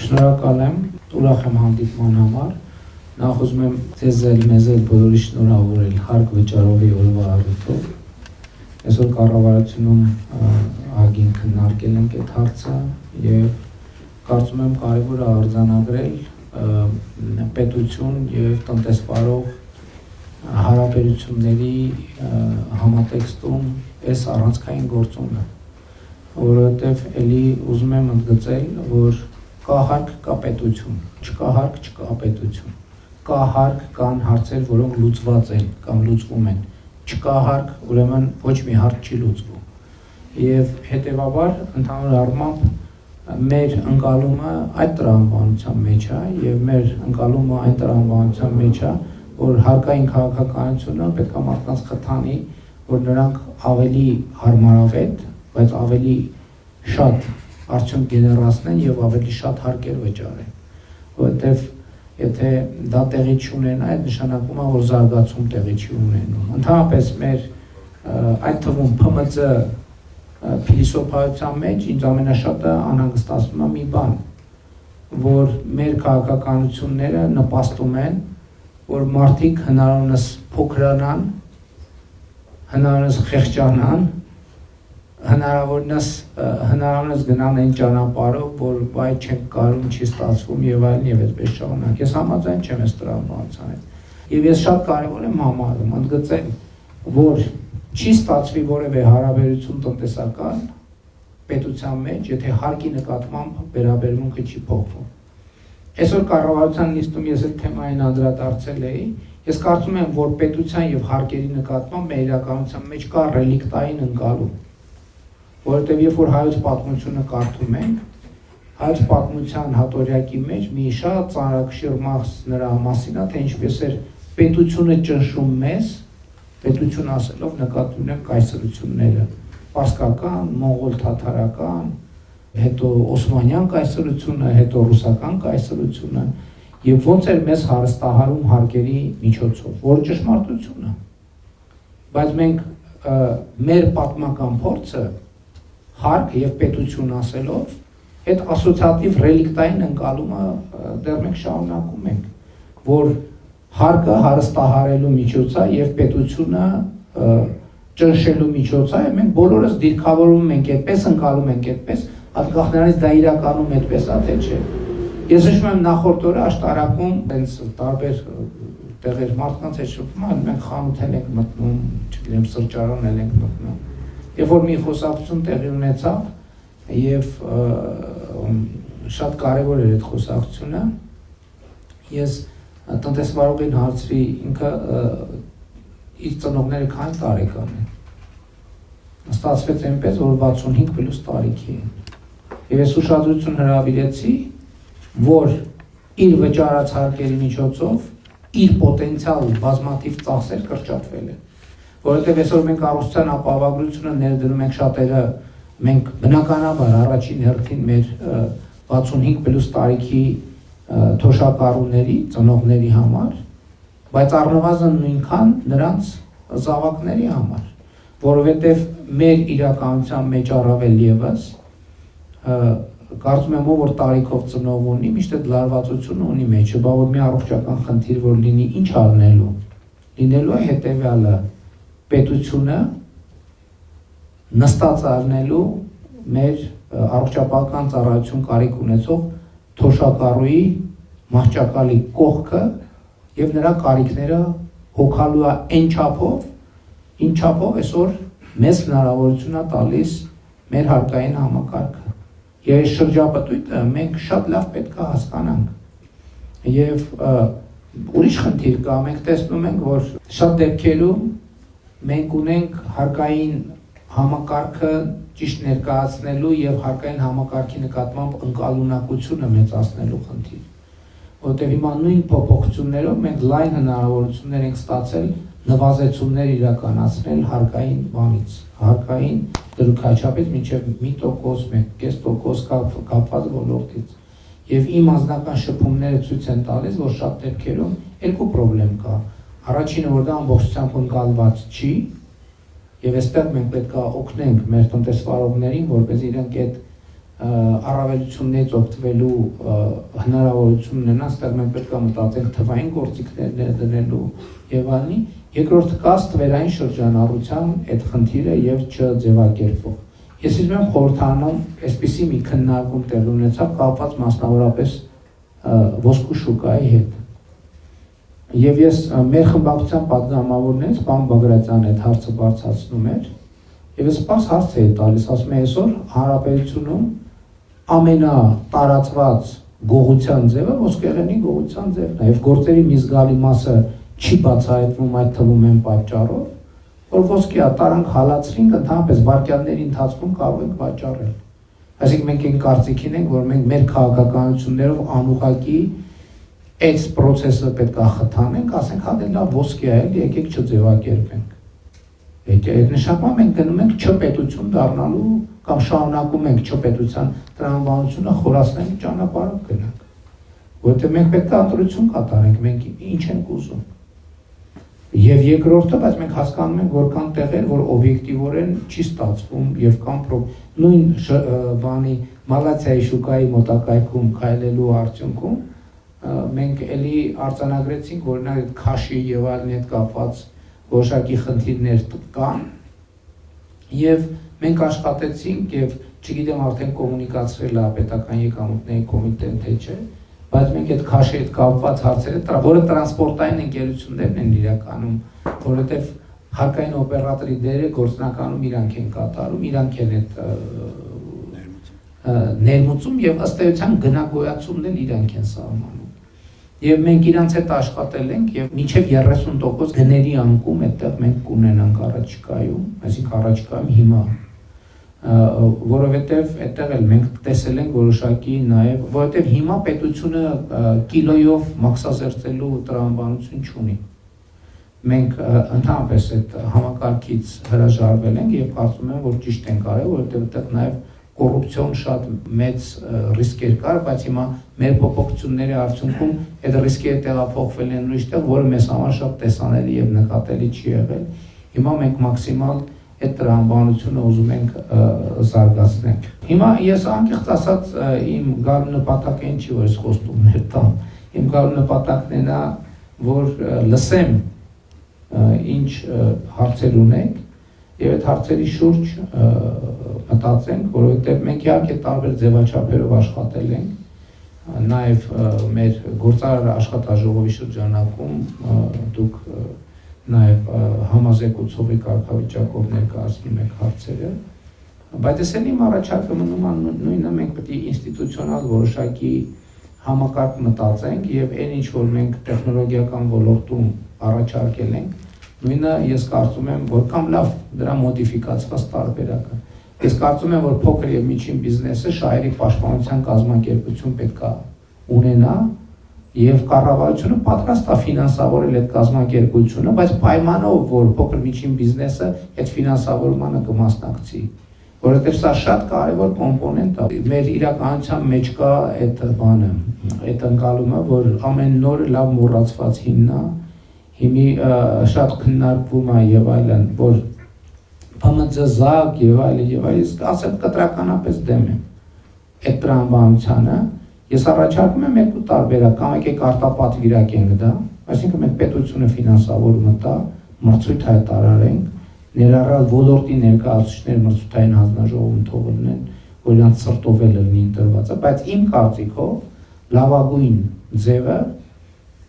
Շնորհակալ եմ, ուրախ եմ հանդիպման համար։ Նախ ուզում եմ ձեզ մեզ բոլորի շնորհավորել հարկ վճարովի օրվա առիթով։ Այսօր կառավարությունում ագին քննարկել ենք այդ հարցը եւ կարծում եմ կարևոր է արձանագրել պետություն եւ տնտեսվարող հարաբերությունների համատեքստում այս առանցքային գործոնը, որովհետեւ ելի ուզում եմ ընդգծել, որ կա հարկ, կա պետություն, չկա հարկ, չկա պետություն, կա հարկ, կան հարցեր, որոնք լուծված են կամ լուծվում են, չկա հարկ, ուրեմն ոչ մի հարկ չի լուծվում։ Եվ հետևաբար ընդհանուր առմամբ մեր ընկալումը այդ տրամաբանության մեջ է եւ մեր ընկալումը այն տրամաբանության մեջ է, որ հարկային քաղաքականությունը պետք է մարդկանց խթանի, որ նրանք ավելի հարմարավետ, բայց ավելի շատ արդյունք գեներացնեն եւ ավելի շատ հարկեր վճարեն, որովհետեւ եթե դա տեղի չունենա, այդ նշանակում է, որ զարգացում տեղի չի ունենում։ Ընդհանրապես մեր այդ թվում ՓՄԾ փիլիսոփայության մեջ ինձ ամենաշատը անհանգստացնում է մի բան, որ մեր քաղաքականությունները նպաստում են, որ մարդիկ հնարավորինս փոքրանան, հնարավորինս խեղճանան, հնարավորինս գնան այն ճանապարհով, որ բայ չենք կարում, չի ստացվում եւ այլն եւ այդպես շարունակ։ Ես համաձայն չեմ այս տրամաբանության հետ։ Եվ ես շատ կարեւոր եմ համարում ընդգծել, որ չի ստացվի որևէ հարաբերություն տնտեսական պետության մեջ, եթե հարկի նկատմամբ վերաբերմունքը չի փոխվում։ Այսօր կառավարության նիստում ես այդ թեմային անդրադարձել էի։ Ես կարծում եմ, որ պետության եւ հարկերի նկատմամբ մեր իրականության մեջ կա ռելիկտային ընկալում, որովհետեւ երբ որ հայոց պատմությունը կարդում ենք, հայոց պատմության հատորյակի մեջ մի շատ ծանրակշիռ մաս նրա մասին է, թե ինչպես էր պետությունը ճնշում մեզ, պետություն ասելով նկատի ունենք կայսրությունները, պարսկական, մոնղոլ-թաթարական, հետո օսմանյան կայսրությունը, հետո ռուսական կայսրությունը, եւ ոնց էր մեզ հարստահարում հարկերի միջոցով, որ ճշմարտություն է։ Բայց մենք մեր պատմական փորձը հարկ եւ պետություն ասելով, այդ ասոցիատիվ ռելիկտային ընկալումը դեռ մենք շարունակում ենք, որ հարկը հարստահարելու միջոց է եւ պետությունը ճնշելու միջոց է, մենք բոլորս դիրքավորում ենք այդպես, ընկալում ենք այդպես, անկախ նրանից դա իրականում այդպես է թե չէ։ Ես հիշում եմ նախորդ օրը աշտարակում այնց տարբեր տեղեր մարդկանց հետ շփվում են, մենք խանութ ենք մտնում, չգիտեմ, սրճարան ենք մտնում։ Երբ որ մի խոսակցություն տեղի ունեցավ եւ շատ կարեւոր էր այդ խոսակցությունը, ես տնտեսվարողին հարցրի ինքը իր ծնողները քանի տարեկան են։ Ստացվեց այնպես, որ 65+ տարիքի են։ Եվ ես ուշադրություն հրավիրեցի, որ իր վճարած հարկերի միջոցով իր պոտենցիալ բազմաթիվ ծախսեր կրճատվել են։ Որովհետև այսօր մենք առողջության ապահովագրությունը ներդնում ենք շատերը, մենք բնականաբար առաջին հերթին մեր 65+ տարիքի թոշակառուների, ծնողների համար, բայց առնվազն նույնքան նրանց զավակների համար, որովհետև մեր իրականության մեջ առավել եւս կարծում եմ, որ տարիքով ծնող ունի, միշտ այդ լարվածությունը ունի մեջը, բա որ մի առողջական խնդիր որ լինի, ինչ առնելու։ Լինելու է հետեւյալը, պետությունը նստած առնելու մեր առողջապահական ծառայություն կարիք ունեցող թոշակառուի մահճակալի կողքը եւ նրա կարիքները հոգալու է այն չափով, ինչ չափով այսօր մեզ հնարավորություն է տալիս մեր հարկային համակարգը։ Եվ այս շրջապտույտը մենք շատ լավ պետք է հասկանանք։ Եվ ուրիշ խնդիր կա, մենք տեսնում ենք, որ շատ դեպքերում մենք ունենք հարկային համակարգը ճիշտ ներկայացնելու եւ հարկային համակարգի նկատմամբ ընկալունակությունը մեծացնելու խնդիր։ Որտեղ հիմա նույն փոփոխություններով մենք լայն հնարավորություններ ենք ստացել նվազեցումներ իրականացնել հարկային բանից, հարկային դրույքաչափից մինչև 1%, 1.5% կապված ոլորտից։ Եվ իմ անձնական շփումները ցույց են տալիս, որ շատ դեպքերում երկու խնդրեմ կա։ Առաջինը, որ դա ամբողջությամբ ընկալված չի, եւ այստեղ մենք պետք է օգնենք մեր տնտեսվարողներին, որպեսզի իրենք այդ առավելություններից օգտվելու հնարավորություն ունենան, այստեղ մենք պետք է մտածենք թվային գործիքներ դնելու եւ այլն։ Երկրորդը կա ստվերային շրջանառության այդ խնդիրը եւ չձևակերպվող։ Ես իմ խորհրդանում այսպիսի մի քննարկում տեղ ունեցավ կապված մասնավորապես ոսկու շուկայի հետ։ Եվ ես մեր խմբակցության պատգամավորներից պարոն Բագրատյանը այդ հարցը բարձրացնում էր եւ ես պարզ հարց էի տալիս, ասում եմ այսօր հանրապետությունում ամենատարածված գողության ձևը ոսկեղենի գողության ձևն է եւ գործերի մի զգալի մասը չի բացահայտվում այդ թվում են պատճառով, որ ոսկեա տարանք հալածրինք ընդհանրապես վարկյանների ընթացքում կարող ենք վաճառել։ Այսինքն մենք այն կարծիքին ենք, որ մենք մեր քաղաքականություններով անուղղակի այս process-ը պետք է խթանենք, ասենք հա դե լավ ոսկե է, եկեք չձևակերպենք։ Այդ նշանակում մենք գնում ենք չպետություն դառնալու կամ շարունակում ենք չպետության տրամաբանությունը խորացնելու ճանապարհով գնանք։ Որտեղ մենք պետք է ընտրություն կատարենք, մենք ինչ ենք ուզում։ Եվ երկրորդը, բայց մենք հասկանում ենք, որ կան տեղեր, որ օբյեկտիվորեն չի ստացվում եւ կան նույն բանի Մալացիայի շուկայի մոտակայքում քայլելու արդյունքում մենք էլի արձանագրեցինք, որ նա այդ քաշի եւ այլն հետ կապված որոշակի խնդիրներ կան եւ մենք աշխատեցինք եւ չգիտեմ արդեն կոմունիկացրել է պետական եկամուտների կոմիտեն թե չէ, բայց մենք այդ քաշի հետ կապված հարցերը, որը տրանսպորտային ընկերություններն են իրականում, որովհետեւ հարկային օպերատորի դերը գործնականում իրանք են կատարում, իրանք են այդ ներմուծում եւ ըստ էության գնագոյացումն էլ իրանք են սահմանում։ Եվ մենք իրանց հետ աշխատել ենք եւ մինչեւ 30% գների անկում այդտեղ մենք կունենանք առաջիկայում, այսինքն առաջիկայում հիմա, որովհետեւ այդտեղ էլ մենք տեսել ենք որոշակի նաեւ, որովհետեւ հիմա պետությունը կիլոյով մաքսազերծելու տրամաբանություն չունի։ Մենք ընդհանրապես այդ համակարգից հրաժարվել ենք եւ կարծում եմ, որ ճիշտ ենք արել, որովհետեւ այդտեղ նաեւ կոռուպցիոն շատ մեծ ռիսկեր կար, բայց հիմա մեր փոփոխությունների արդյունքում այդ ռիսկերը տեղափոխվել են ուրիշ տեղ, որը մեզ համար շատ տեսանելի եւ նկատելի չի եղել։ Հիմա մենք մաքսիմալ այդ տրամաբանությունը ուզում ենք զարգացնել։ Հիմա ես անկեղծ ասած իմ գալու նպատակը ինչ չի, որ ես խոստումներ տամ։ Իմ գալու նպատակն է նա, որ լսեմ ինչ հարցեր ունենք եւ այդ հարցերի շուրջ մտածենք, որովհետեւ մենք իհարկե տարբեր ձևաչափերով աշխատել ենք, նաեւ մեր գործարար աշխատաժողովի շրջանակում դուք նաեւ համազեկուցողի կարգավիճակով ներկայացնում եք հարցերը, բայց ես էլ իմ առաջարկը մնում է նույնը, մենք պետք է ինստիտուցիոնալ որոշակի համակարգ մտածենք եւ այն ինչ որ մենք տեխնոլոգիական ոլորտում առաջարկել ենք, նույնը ես կարծում եմ, որ կամ լավ դրա մոդիֆիկացված տարբերակը։ Ես կարծում եմ, որ փոքր եւ միջին բիզնեսը շահերի պաշտպանության կազմակերպություն պետք է ունենա եւ կառավարությունը պատրաստ է ֆինանսավորել այդ կազմակերպությունը, բայց պայմանով, որ փոքր միջին բիզնեսը այդ ֆինանսավորմանը կմասնակցի, որովհետեւ սա շատ կարեւոր կոմպոնենտ է։ Մեր իրականության մեջ կա այդ բանը, այդ ընկալումը, որ ամեն նոր լավ մոռացված հիմնա, հիմի շատ քննարկվում է եւ այլն, որ բամձզակ եւ այլն, ես ասեմ կտրականապես դեմ եմ այդ տրամաբանությանը։ Ես առաջարկում եմ երկու տարբերակ, կամ եկեք արտապատվիրակենք դա, այսինքն մենք պետությունը ֆինանսավորումը տա, մրցույթ հայտարարենք, ներառյալ ոլորտի ներկայացուցիչներ մրցութային հանձնաժողովում թողնեն, որ իրանց սրտով էլ լինի ընտրվածը, բայց իմ կարծիքով լավագույն ձևը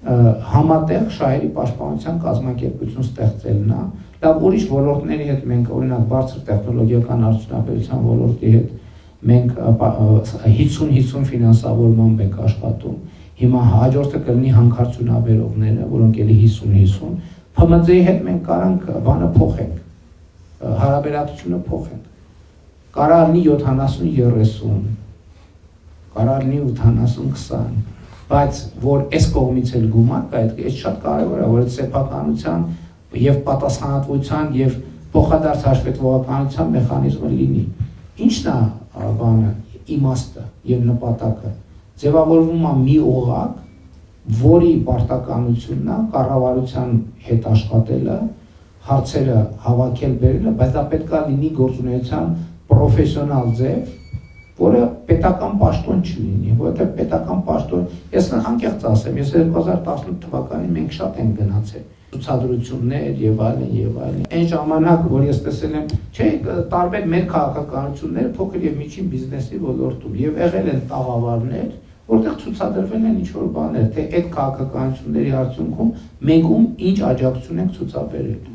համատեղ շահերի պաշտպանության կազմակերպություն ստեղծելն է։ Լավ ուրիշ ոլորտների հետ մենք օրինակ բարձր տեխնոլոգիական արդյունաբերության ոլորտի հետ մենք 50-50 ֆինանսավորմամբ ենք աշխատում։ Հիմա հաջորդը կլինի հանքարդյունաբերողները, որոնք էլի 50-50, ՓՄԶ-ի հետ մենք կարանք բանը փոխենք, հարաբերակցությունը փոխենք։ Կարա լինի 70-30, կարա լինի 80-20, բայց որ այս կողմից էլ գումար կա, այդ շատ կարևոր է, որ այդ սեփականության եւ պատասխանատվության եւ փոխադարձ հաշվետվողականության մեխանիզմը լինի։ Ինչն է բանը իմաստը եւ նպատակը։ Ձևավորվում է մի օղակ, որի պարտականությունն է կառավարության հետ աշխատելը, հարցերը հավաքել բերելը, բայց դա պետք է լինի գործունեության պրոֆեսիոնալ ձև որը պետական պաշտոն չլինի, որովհետև պետական պաշտոն, ես անկեղծ ասեմ, ես 2018 թվականին մենք շատ ենք գնացել ցուցադրություններ եւ այլն, այն ժամանակ, որ ես տեսել եմ, չէ, տարբեր մեր քաղաքականությունները փոքր եւ միջին բիզնեսի ոլորտում եւ եղել են տաղավարներ, որտեղ ցուցադրվել են ինչ-որ բաներ, թե այդ քաղաքականությունների արդյունքում մենք ում ինչ աջակցություն ենք ցուցաբերել։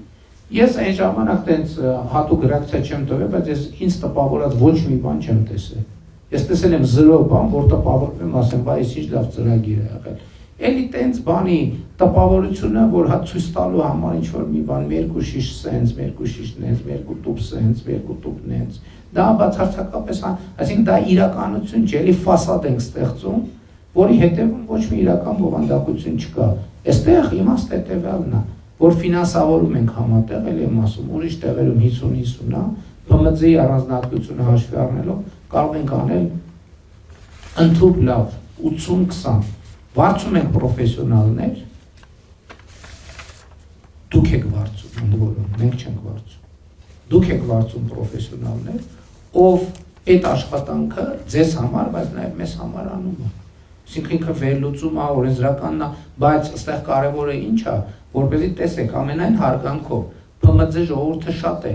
Ես այն ժամանակ տենց հատուկ ռեակցիա չեմ տվել, բայց ես ինձ տպավորած ոչ մի բան չեմ տեսել։ Ես տեսել եմ 0 բան, որ տպավորվում եմ, ասեմ, բայ ինչ լավ ծրագիր է եղել։ Էլի տենց բանի տպավորությունը, որ հա ցույց տալու համար ինչ որ մի բան, 2 շիշ սենց, 2 շիշ նենց, 2 տուփ սենց, 2 տուփ նենց։ Դա բացարձակապես, այսինքն դա իրականություն չէ, էլի ֆասադ ենք ստեղծում, որի հետևում ոչ մի իրական բովանդակություն չկա։ Այստեղ իմաստը հետևյալն է, որ ֆինանսավորում ենք համատեղ, էլ եմ ասում, ուրիշ տեղերում 50-50 է, ՊՄԾ-ի առանձնահատկությունը հաշվի առնելով կարող ենք անել ընդհանուր լավ 80-20, վարձում ենք պրոֆեսիոնալներ, դուք եք վարձում, ընդ որում, մենք չենք վարձում, դուք եք վարձում պրոֆեսիոնալներ, ով այդ աշխատանքը ձեզ համար, բայց նաև մեզ համար անում է, այսինքն ինքը վերլուծում է, օրենսդրականն է, բայց այստեղ կարևորը ինչ է, որպեսզի տեսեք ամենայն հարգանքով ՊՄԾ ժողովուրդը շատ է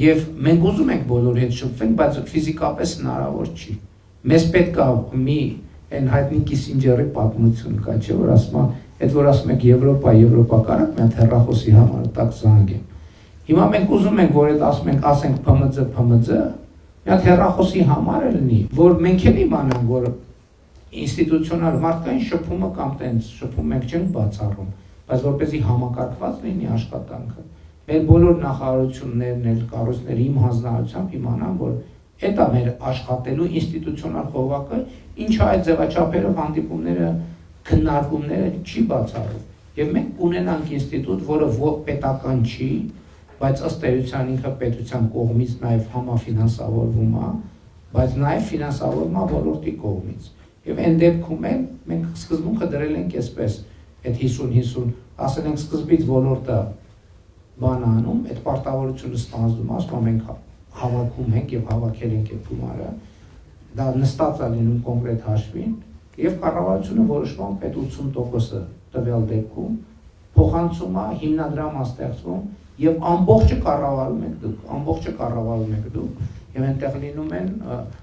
եւ մենք ուզում ենք բոլորի հետ շփվենք, բայց ֆիզիկապես հնարավոր չի։ Մեզ պետք է մի այն հայտնի Կիսինջերի պատմություն կա, չէ՞, որ ասում է, այդ որ ասում եք Եվրոպա կարակ մի հատ հեռախոսի համար տակ զանգեմ։ Հիմա մենք ուզում ենք, որ այդ ասենք ՊՄԾ, մի հատ հեռախոսի համար է լինի, որ մենք էլ իմանանք, որ ինստիտուցիոնալ մարդկային շփումը կամ տենց շփում մենք չենք բացառում, բայց որպեսզի համակարգված լինի աշխատանքը, մեր բոլոր նախարարություններն էլ կառույցները իմ հանձնարարությամբ իմանան, որ դա մեր աշխատելու ինստիտուցիոնալ խողովակը, ինչա այդ ձևաչափերով հանդիպումները, քննարկումները չի բացառում։ Եվ մենք ունենանք ինստիտուտ, որը պետական չի, բայց ըստ էության ինքը պետության կողմից նաև համաֆինանսավորվում է, բայց նաև ֆինանսավորվում է ոլորտի կողմից։ Եվ այն դեպքում էլ մենք սկզբունքը դրել ենք այսպես, այդ 50-50, ասել ենք սկզբից ոլորտը բան անում, այդ պարտավորությունը ստանձնում, ասում մենք հավաքում ենք եւ հավաքել ենք այդ գումարը, դա նստած է լինում կոնկրետ հաշվին, եւ կառավարությունը որոշում է այդ 80%-ը տվյալ դեպքում փոխանցում է, հիմնադրամ է ստեղծվում եւ ամբողջը կառավարում եք դուք, եւ այնտեղ լինում են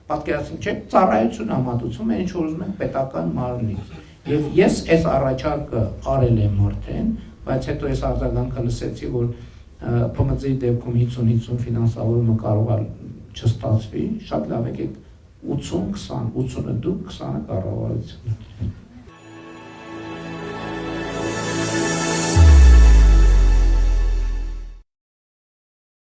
պատկերացնում, չէ, ծառայություն համատուցում են, ինչ որ ուզում են պետական մարմնից։ Եվ ես այս առաջարկը արել եմ արդեն, բայց հետո ես արձագանքը լսեցի, որ ՊՄԾ-ի դեպքում 50-50 ֆինանսավորումը կարող է չստացվի, շատ լավ եկեք 80-20, 80-ը դուք, 20-ը կառավարությունը։